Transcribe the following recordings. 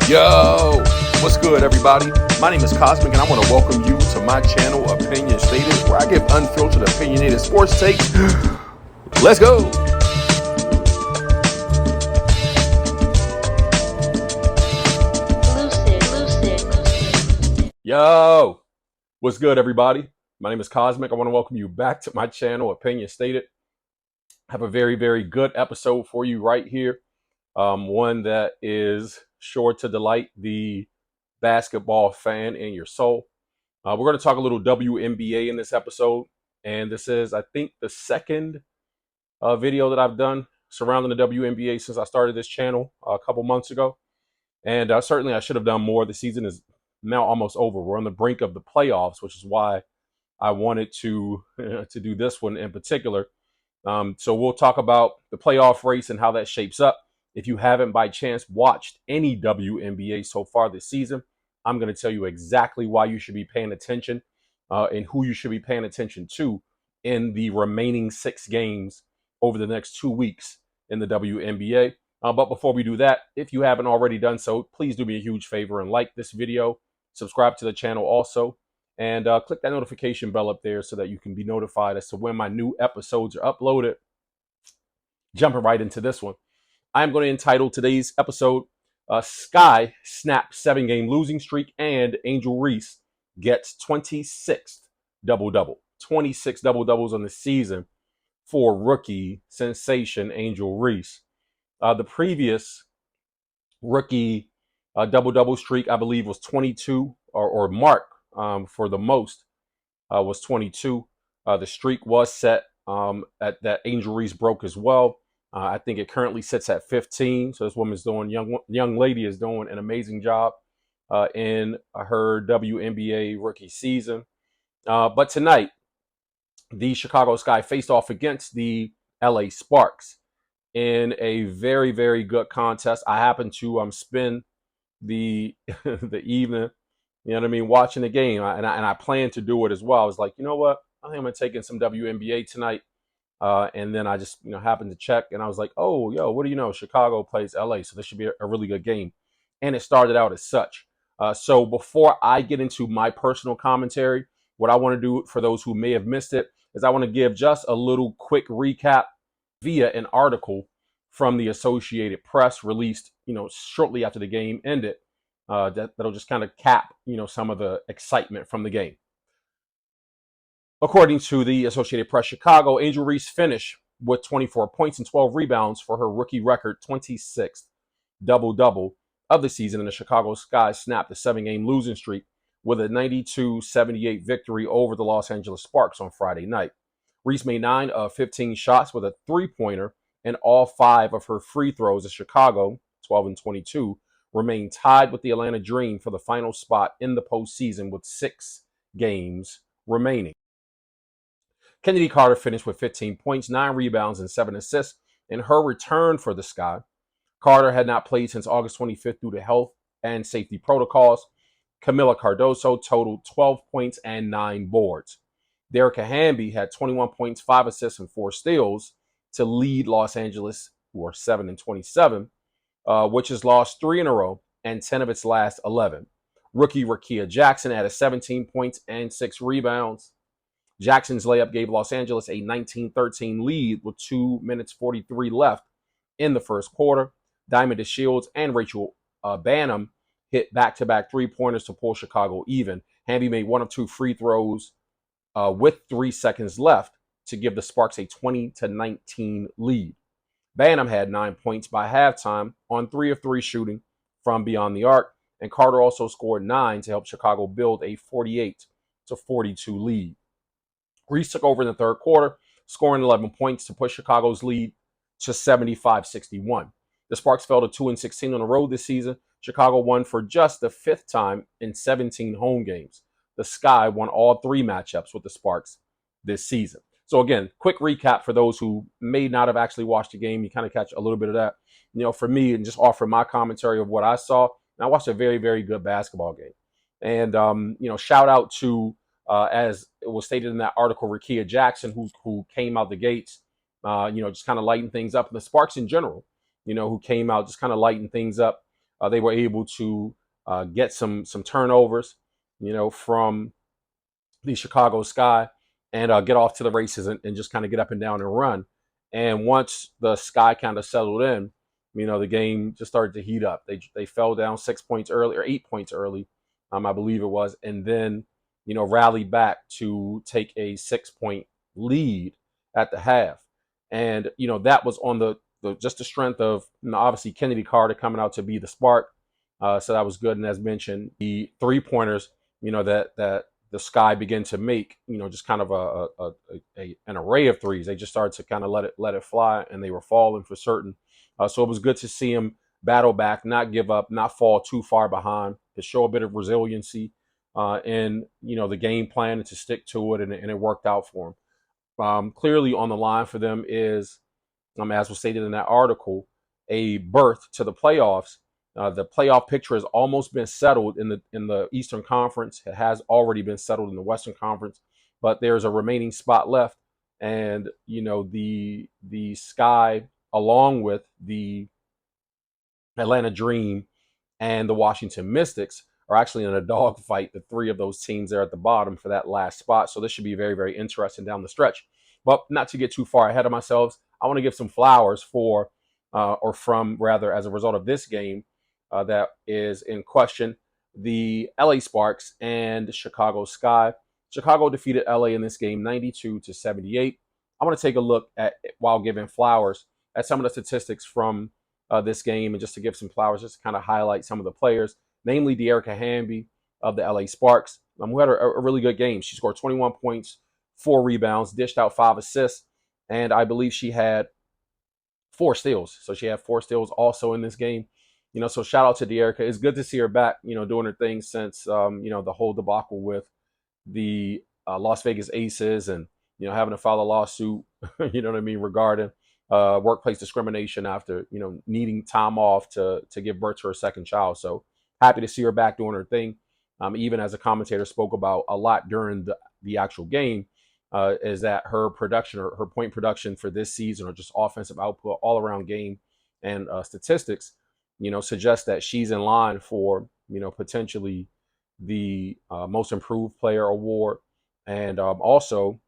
Yo, what's good, everybody? My name is Cosmic, and I want to welcome you to my channel, Opinion Stated, where I give unfiltered, opinionated sports takes. Let's go. Yo, what's good, everybody? My name is Cosmic. I want to welcome you back to my channel, Opinion Stated. I have a very, very good episode for you right here. One that is sure to delight the basketball fan in your soul. We're going to talk a little WNBA in this episode, and this is, I think, the second video that I've done surrounding the WNBA since I started this channel a couple months ago. And certainly I should have done more. The season is now almost over. We're on the brink of the playoffs, which is why I wanted to to do this one in particular. So we'll talk about the playoff race and how that shapes up. If you haven't by chance watched any WNBA so far this season, I'm going to tell you exactly why you should be paying attention and who you should be paying attention to in the remaining 6 games over the next 2 weeks in the WNBA. But before we do that, if you haven't already done so, please do me a huge favor and like this video, subscribe to the channel also, and click that notification bell up there so that you can be notified as to when my new episodes are uploaded. Jumping right into this one. I'm going to entitle today's episode, Sky Snaps 7-game losing streak and Angel Reese gets 26th double-double. 26 double-doubles on the season for rookie sensation Angel Reese. The previous rookie double-double streak, I believe, was 22, or mark for the most was 22. The streak was set at that Angel Reese broke as well. I think it currently sits at 15. So this woman's doing, young lady is doing an amazing job in her WNBA rookie season. But tonight, the Chicago Sky faced off against the LA Sparks in a very, very good contest. I happened to spend the the evening, you know what I mean, watching the game, and I plan to do it as well. I was like, you know what, I think I'm gonna take in some WNBA tonight. And then I just happened to check, and I was like, oh, yo, what do you know? Chicago plays LA, so this should be a really good game. And it started out as such. So before I get into my personal commentary, what I want to do for those who may have missed it is I want to give just a little quick recap via an article from the Associated Press released, shortly after the game ended. That'll just kind of cap, some of the excitement from the game. According to the Associated Press, Chicago, Angel Reese finished with 24 points and 12 rebounds for her rookie record 26th double-double of the season, and the Chicago Sky snapped the 7-game losing streak with a 92-78 victory over the Los Angeles Sparks on Friday night. Reese made 9 of 15 shots with a three-pointer, and all 5 of her free throws as Chicago, 12 and 22, remained tied with the Atlanta Dream for the final spot in the postseason with 6 games remaining. Chennedy Carter finished with 15 points, 9 rebounds, and 7 assists in her return for the Sky. Carter had not played since August 25th due to health and safety protocols. Camila Cardoso totaled 12 points and 9 boards. Derrica Hamby had 21 points, 5 assists, and 4 steals to lead Los Angeles, who are 7 and 27, which has lost 3 in a row and 10 of its last 11. Rookie Rickea Jackson added 17 points and 6 rebounds. Jackson's layup gave Los Angeles a 19-13 lead with 2 minutes 43 left in the first quarter. Diamond DeShields and Rachel Banham hit back-to-back three-pointers to pull Chicago even. Hamby made 1 of 2 free throws with 3 seconds left to give the Sparks a 20-19 lead. Banham had 9 points by halftime on 3 of 3 shooting from beyond the arc, and Carter also scored 9 to help Chicago build a 48-42 lead. Reese took over in the third quarter, scoring 11 points to push Chicago's lead to 75-61. The Sparks fell to 2 and 16 on the road this season. Chicago won for just the 5th time in 17 home games. The Sky won all 3 matchups with the Sparks this season. So again, quick recap for those who may not have actually watched the game. You kind of catch a little bit of that. For me, and just offer my commentary of what I saw. And I watched a very, very good basketball game. And shout out to as it was stated in that article, Rickea Jackson, who came out the gates, just kind of lighten things up. And the Sparks in general, who came out just kind of lighten things up they were able to get some turnovers, from the Chicago Sky, and get off to the races, and just kind of get up and down and run. And once the Sky kind of settled in, the game just started to heat up. They fell down 6 points early, or 8 points early, I believe it was, and then rallied back to take a 6 point lead at the half. And that was on the just the strength of obviously Chennedy Carter coming out to be the spark. So that was good. And as mentioned, the 3 pointers, that the Sky began to make, just kind of an array of threes. They just started to kind of let it fly, and they were falling for certain. So it was good to see him battle back, not give up, not fall too far behind, to show a bit of resiliency in the game plan, and to stick to it, and it worked out for him. Clearly on the line for them is, as was stated in that article, a berth to the playoffs. The playoff picture has almost been settled in the Eastern Conference. It has already been settled in the Western Conference, but there's a remaining spot left, and the Sky, along with the Atlanta Dream and the Washington Mystics, are actually in a dogfight. The three of those teams there at the bottom for that last spot. So this should be very, very interesting down the stretch. But not to get too far ahead of myself, I want to give some flowers for, or from rather, as a result of this game that is in question, the LA Sparks and Chicago Sky. Chicago defeated LA in this game 92-78. I want to take a look at, while giving flowers, at some of the statistics from this game, and just to give some flowers, just to kind of highlight some of the players, namely De'Arica Hamby of the LA Sparks, who had a really good game. She scored 21 points, 4 rebounds, dished out 5 assists, and I believe she had 4 steals. So she had 4 steals also in this game. So shout out to De'Arica. It's good to see her back, doing her thing since, the whole debacle with the Las Vegas Aces, and, having to file a lawsuit, regarding workplace discrimination after, needing time off to give birth to her second child. So happy to see her back doing her thing. Even as a commentator spoke about a lot during the actual game, is that her production, or her point production for this season, or just offensive output, all around game, and statistics, suggest that she's in line for, potentially the most improved player award. And also,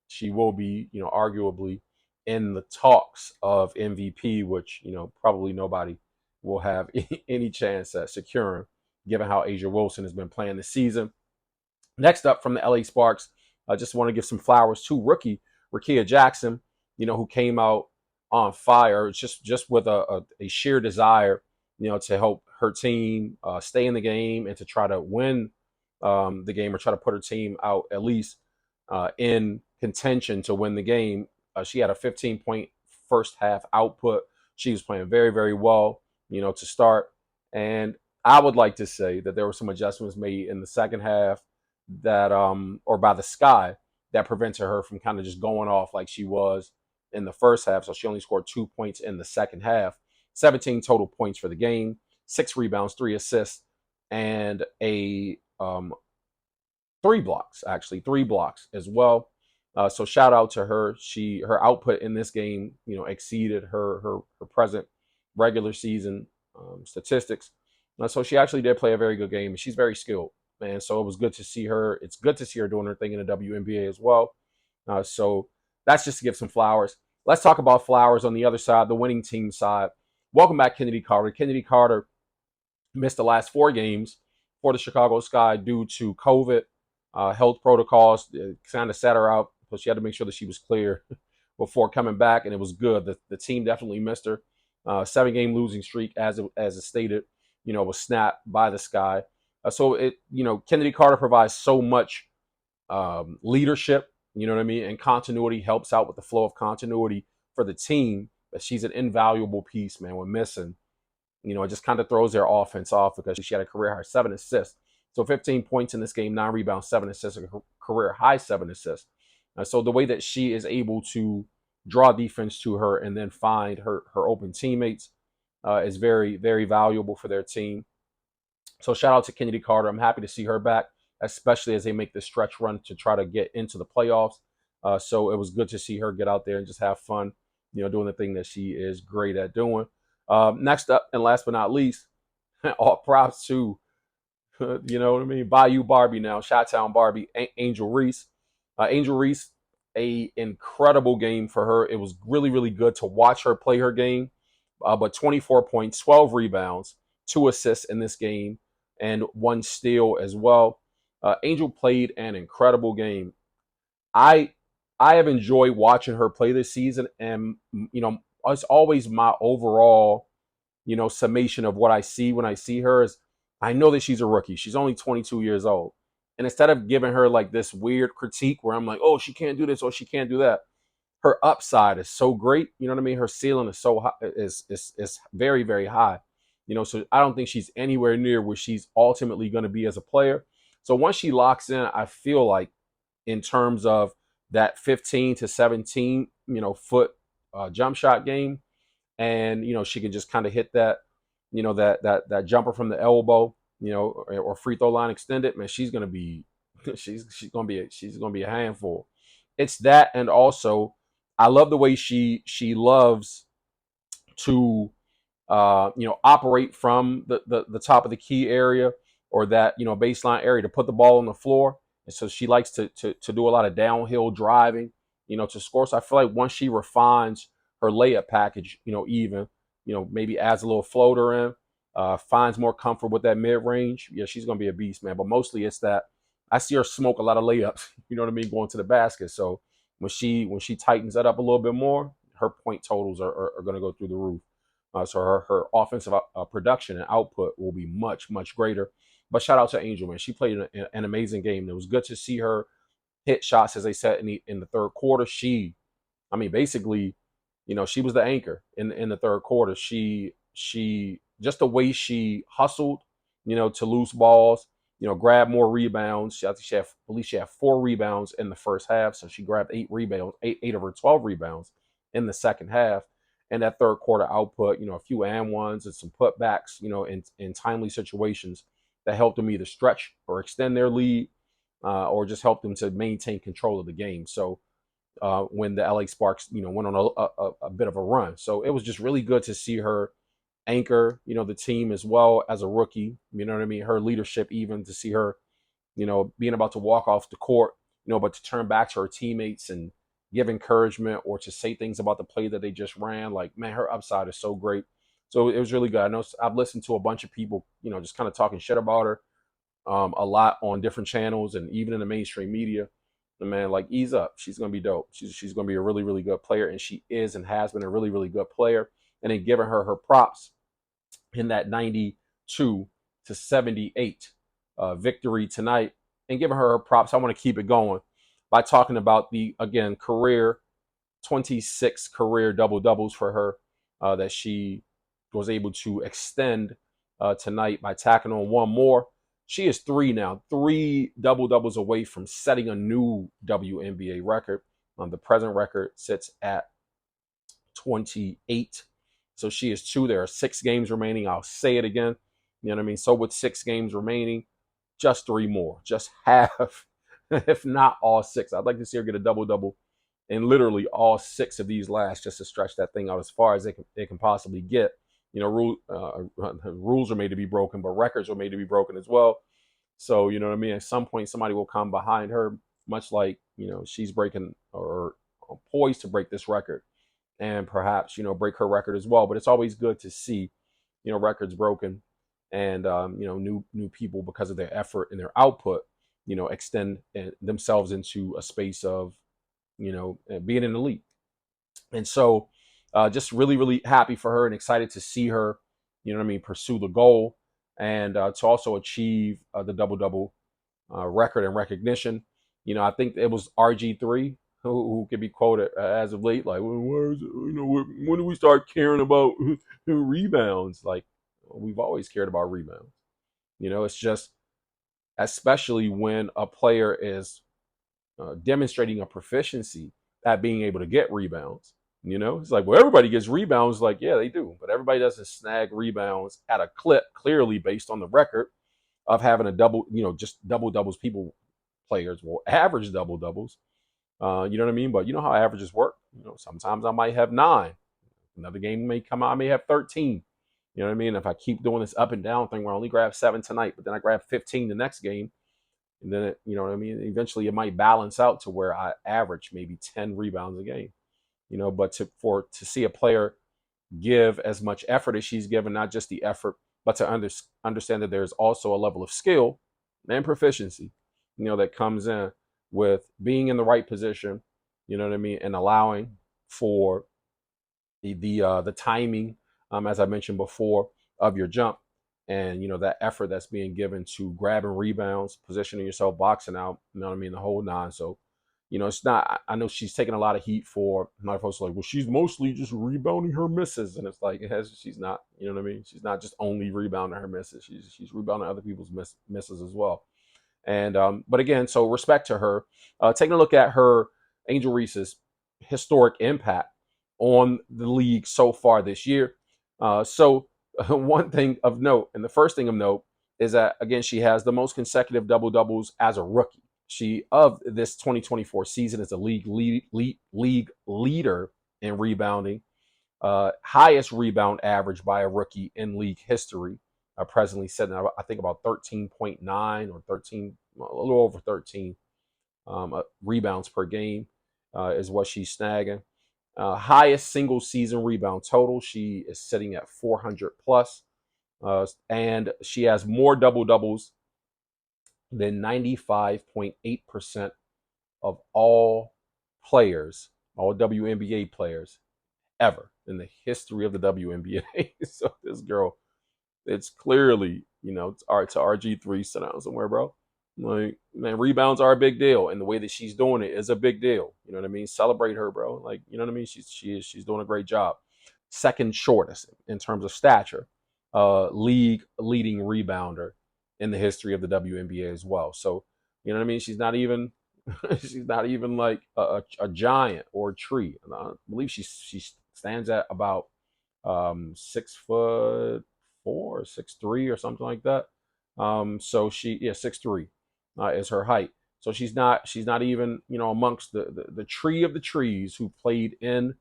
she will be, arguably in the talks of MVP, which, probably nobody will have any chance at securing, given how Asia Wilson has been playing this season. Next up from the LA Sparks, I just want to give some flowers to rookie Rickea Jackson, who came out on fire, just with a sheer desire, to help her team stay in the game, and to try to win the game, or try to put her team out at least in contention to win the game. She had a 15-point first half output. She was playing very, very well, to start. And I would like to say that there were some adjustments made in the second half that, or by the Sky, that prevented her from kind of just going off like she was in the first half. So she only scored 2 points in the second half. 17 total points for the game, 6 rebounds, 3 assists, and a 3 blocks, actually 3 blocks as well. So shout out to her. Her output in this game, exceeded her present regular season statistics. So she actually did play a very good game, and she's very skilled. And so it was good to see her. It's good to see her doing her thing in the WNBA as well. So that's just to give some flowers. Let's talk about flowers on the other side, the winning team side. Welcome back, Chennedy Carter. Chennedy Carter missed the last 4 games for the Chicago Sky due to COVID health protocols. Kind of set her out, so she had to make sure that she was clear before coming back, and it was good. The team definitely missed her. 7-game losing streak, as it stated, was snapped by the Sky. So Chennedy Carter provides so much leadership, and continuity, helps out with the flow of continuity for the team. But she's an invaluable piece, man. When missing, it just kind of throws their offense off, because she had a career high 7 assists. So 15 points in this game, 9 rebounds, 7 assists, a career high 7 assists. So the way that she is able to draw defense to her and then find her open teammates is very, very valuable for their team. So shout out to Chennedy Carter. I'm happy to see her back, especially as they make this stretch run to try to get into the playoffs. So it was good to see her get out there and just have fun, doing the thing that she is great at doing. Next up, and last but not least, All props to, you know what I mean, Bayou Barbie now, Chi-Town Barbie, Angel Reese. Angel Reese, a incredible game for her. It was really, really good to watch her play her game. But 24 points, 12 rebounds, 2 assists in this game, and 1 steal as well. Angel played an incredible game. I I have enjoyed watching her play this season, and it's always my overall summation of what I see when I see her is I know that she's a rookie. She's only 22 years old, and instead of giving her like this weird critique where I'm like, oh, she can't do this or she can't do that, her upside is so great. You know what I mean? Her ceiling is so high, is very, very high. So I don't think she's anywhere near where she's ultimately going to be as a player. So once she locks in, I feel like in terms of that 15 to 17 foot jump shot game, and she can just kind of hit that that jumper from the elbow, or free throw line extended. Man, she's gonna be she's gonna be a handful. It's that, and also I love the way she loves to operate from the top of the key area, or that baseline area, to put the ball on the floor. And so she likes to do a lot of downhill driving, to score. So I feel like once she refines her layup package, even maybe adds a little floater in, finds more comfort with that mid range. Yeah, she's gonna be a beast, man. But mostly it's that I see her smoke a lot of layups. You know what I mean, going to the basket. So when she tightens that up a little bit more, her point totals are going to go through the roof. So her offensive production and output will be much, much greater. But shout out to Angel, man. She played an amazing game. It was good to see her hit shots, as they said, in the third quarter. Basically, she was the anchor in the third quarter. She just the way she hustled, to loose balls, grab more rebounds. I believe she had 4 rebounds in the first half, so she grabbed 8 rebounds, eight of her 12 rebounds in the second half. And that third quarter output, a few and ones and some putbacks, in timely situations that helped them either stretch or extend their lead, or just help them to maintain control of the game. So when the LA Sparks, went on a bit of a run. So it was just really good to see her anchor, the team as well as a rookie. You know what I mean? Her leadership, even to see her, being about to walk off the court, but to turn back to her teammates and give encouragement, or to say things about the play that they just ran. Like, man, her upside is so great. So it was really good. I know I've listened to a bunch of people, just kind of talking shit about her a lot on different channels and even in the mainstream media. And man, like, ease up. She's gonna be dope. She's gonna be a really, really good player, and she is and has been a really, really good player. And then giving her props in that 92-78 victory tonight, and giving her props. I want to keep it going by talking about the, again, career 26 career double doubles for her, that she was able to extend tonight by tacking on one more. She is 3 double doubles away from setting a new WNBA record. The present record sits at 28. So she is 2. There are 6 games remaining. I'll say it again. You know what I mean? So with 6 games remaining, just 3 more, just half, if not all 6. I'd like to see her get a double double in literally all 6 of these last, just to stretch that thing out as far as it can possibly get. Rules are made to be broken, but records are made to be broken as well. So, you know what I mean? At some point, somebody will come behind her, much like, she's breaking or poised to break this record, and perhaps, break her record as well. But it's always good to see, records broken, and, new people, because of their effort and their output, extend themselves into a space of, being in the league. And so just really, really happy for her and excited to see her, pursue the goal, and to also achieve the double-double record and recognition. I think it was RG3 who could be quoted as of late, like, when do we start caring about rebounds? Like, we've always cared about rebounds. It's just, especially when a player is demonstrating a proficiency at being able to get rebounds. It's like, well, everybody gets rebounds. Like, yeah, they do, but everybody doesn't snag rebounds at a clip, clearly based on the record of having a double, just double doubles. Players will average double doubles. You know what I mean? But you know how averages work. Sometimes I might have 9. Another game may come out, I may have 13. You know what I mean? If I keep doing this up and down thing where I only grab 7 tonight, but then I grab 15 the next game, and then you know what I mean? Eventually it might balance out to where I average maybe 10 rebounds a game. But to see a player give as much effort as she's given, not just the effort, but to understand that there's also a level of skill and proficiency, that comes in with being in the right position, you know what I mean, and allowing for the timing, as I mentioned before, of your jump, and that effort that's being given to grabbing rebounds, positioning yourself, boxing out, you know what I mean, the whole nine. So, it's not. I know she's taking a lot of heat for my folks like, well, she's mostly just rebounding her misses, and it's like she's not. You know what I mean? She's not just only rebounding her misses. She's rebounding other people's misses as well. And but again, so respect to her. Taking a look at her, Angel Reese's historic impact on the league so far this year. So one thing of note, and the first thing of note, is that again she has the most consecutive double doubles as a rookie. She of this 2024 season is a league leader in rebounding, highest rebound average by a rookie in league history. Presently sitting, I think, about 13.9 or 13, a little over 13 rebounds per game is what she's snagging. Highest single season rebound total. She is sitting at 400 plus. And she has more double doubles than 95.8% of all players, all WNBA players ever in the history of the WNBA. So this girl, it's clearly, it's to RG3, sit down somewhere, bro. Like, man, rebounds are a big deal, and the way that she's doing it is a big deal. You know what I mean? Celebrate her, bro. Like, you know what I mean? She's doing a great job. Second shortest in terms of stature, league leading rebounder in the history of the WNBA as well. So, you know what I mean? She's not even she's not even like a giant or a tree. And I believe she stands at about 6'4", 6'3", or something like that. So 6'3" is her height. So she's not even amongst the tree of the trees who played in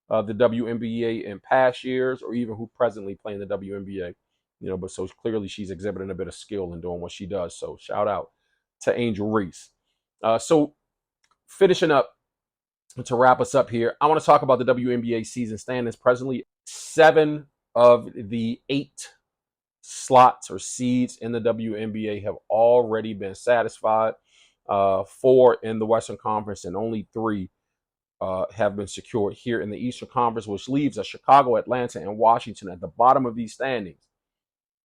the WNBA in past years, or even who presently play in the WNBA. But so clearly she's exhibiting a bit of skill in doing what she does. So shout out to Angel Reese. So finishing up to wrap us up here, I want to talk about the WNBA season standings. Presently, 7 of the 8 slots or seeds in the WNBA have already been satisfied. 4 in the Western Conference, and only 3 have been secured here in the Eastern Conference, which leaves Chicago, Atlanta, and Washington at the bottom of these standings,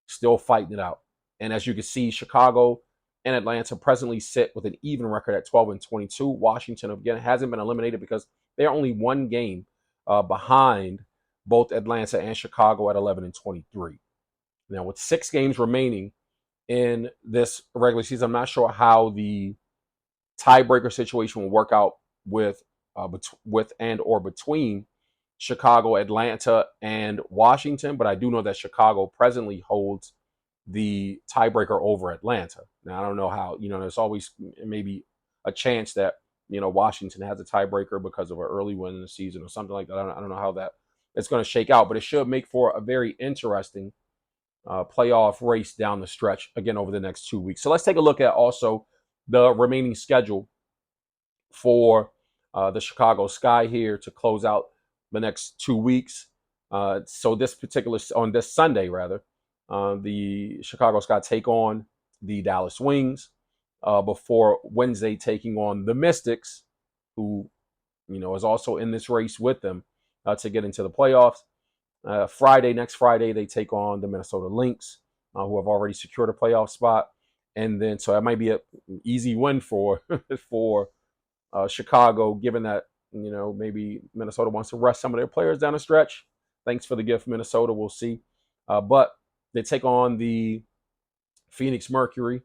still fighting it out. And as you can see, Chicago and Atlanta presently sit with an even record at 12 and 22. Washington, again, hasn't been eliminated because they're only 1 game behind both Atlanta and Chicago at 11 and 23. Now, with 6 games remaining in this regular season, I'm not sure how the tiebreaker situation will work out with and or between Chicago, Atlanta, and Washington, but I do know that Chicago presently holds the tiebreaker over Atlanta. Now, I don't know how, there's always maybe a chance that, Washington has a tiebreaker because of an early win in the season or something like that. I don't know how that it's going to shake out, but it should make for a very interesting playoff race down the stretch, again, over the next 2 weeks. So let's take a look at also the remaining schedule for the Chicago Sky here to close out the next 2 weeks. So on this Sunday, rather, the Chicago Sky take on the Dallas Wings before Wednesday taking on the Mystics, who, is also in this race with them to get into the playoffs. Next Friday, they take on the Minnesota Lynx, who have already secured a playoff spot. And then, so that might be an easy win for for Chicago, given that, maybe Minnesota wants to rest some of their players down the stretch. Thanks for the gift, Minnesota. We'll see. But they take on the Phoenix Mercury.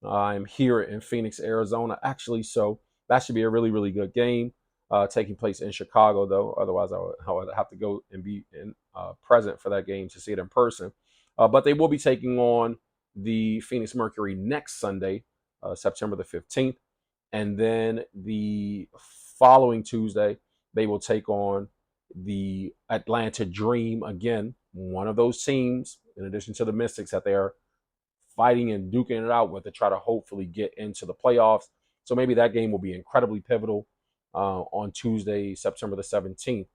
I'm here in Phoenix, Arizona, actually. So that should be a really, really good game taking place in Chicago, though. Otherwise, I would have to go and be present for that game to see it in person. But they will be taking on the Phoenix Mercury next Sunday, September the 15th. And then the following Tuesday, they will take on the Atlanta Dream again one of those teams, in addition to the Mystics, that they're fighting and duking it out with to try to hopefully get into the playoffs. So maybe that game will be incredibly pivotal on Tuesday, September the 17th,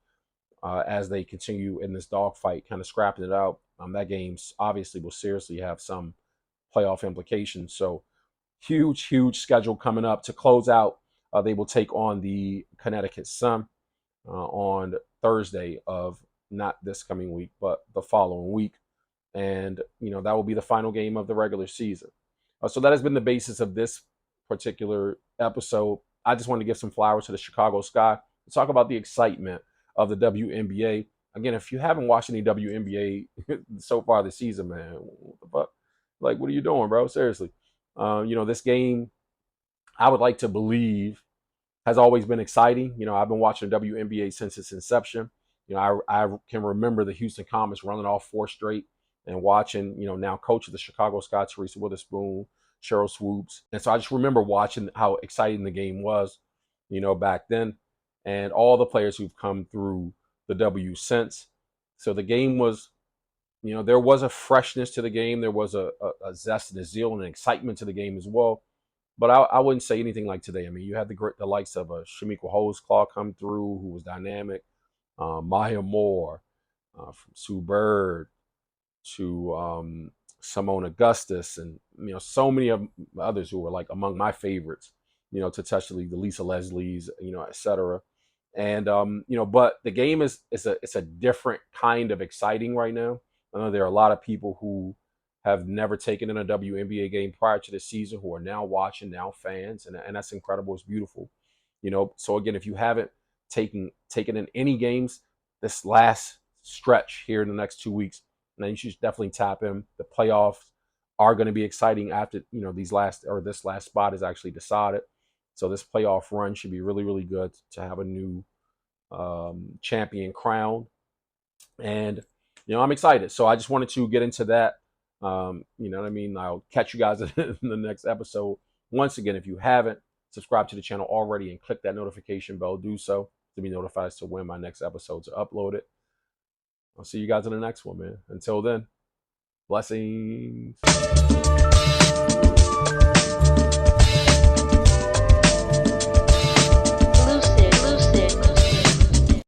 as they continue in this dogfight, kind of scrapping it out. That game obviously will seriously have some playoff implications. So huge schedule coming up to close out. They will take on the Connecticut Sun on Thursday of not this coming week, but the following week. And, that will be the final game of the regular season. So that has been the basis of this particular episode. I just wanted to give some flowers to the Chicago Sky to talk about the excitement of the WNBA. Again, if you haven't watched any WNBA so far this season, man, what the fuck? Like, what are you doing, bro? Seriously. This game, I would like to believe, has always been exciting. I've been watching the WNBA since its inception. I can remember the Houston Comets running off 4 straight and watching, now coach of the Chicago Sky, Teresa Witherspoon, Cheryl Swoops. And so I just remember watching how exciting the game was, back then, and all the players who've come through the W since. So the game was, there was a freshness to the game. There was a zest and a zeal and an excitement to the game as well. But I wouldn't say anything like today. I mean, you had the likes of Shamika Holdsclaw come through, who was dynamic. Maya Moore, from Sue Bird to Simone Augustus, and so many of others who were like among my favorites. To touch the league, the Lisa Leslie's, etc. And but the game is a different kind of exciting right now. I know there are a lot of people who have never taken in a WNBA game prior to this season who are now watching, now fans, and that's incredible. It's beautiful. So again, if you haven't taken in any games this last stretch here in the next 2 weeks, then you should definitely tap in. The playoffs are going to be exciting after this last spot is actually decided. So this playoff run should be really, really good to have a new champion crowned. And I'm excited. So I just wanted to get into that. You know what I mean? I'll catch you guys in the next episode. Once again, if you haven't subscribed to the channel already and click that notification bell, do so to be notified as to when my next episodes are uploaded. I'll see you guys in the next one, man. Until then, blessings.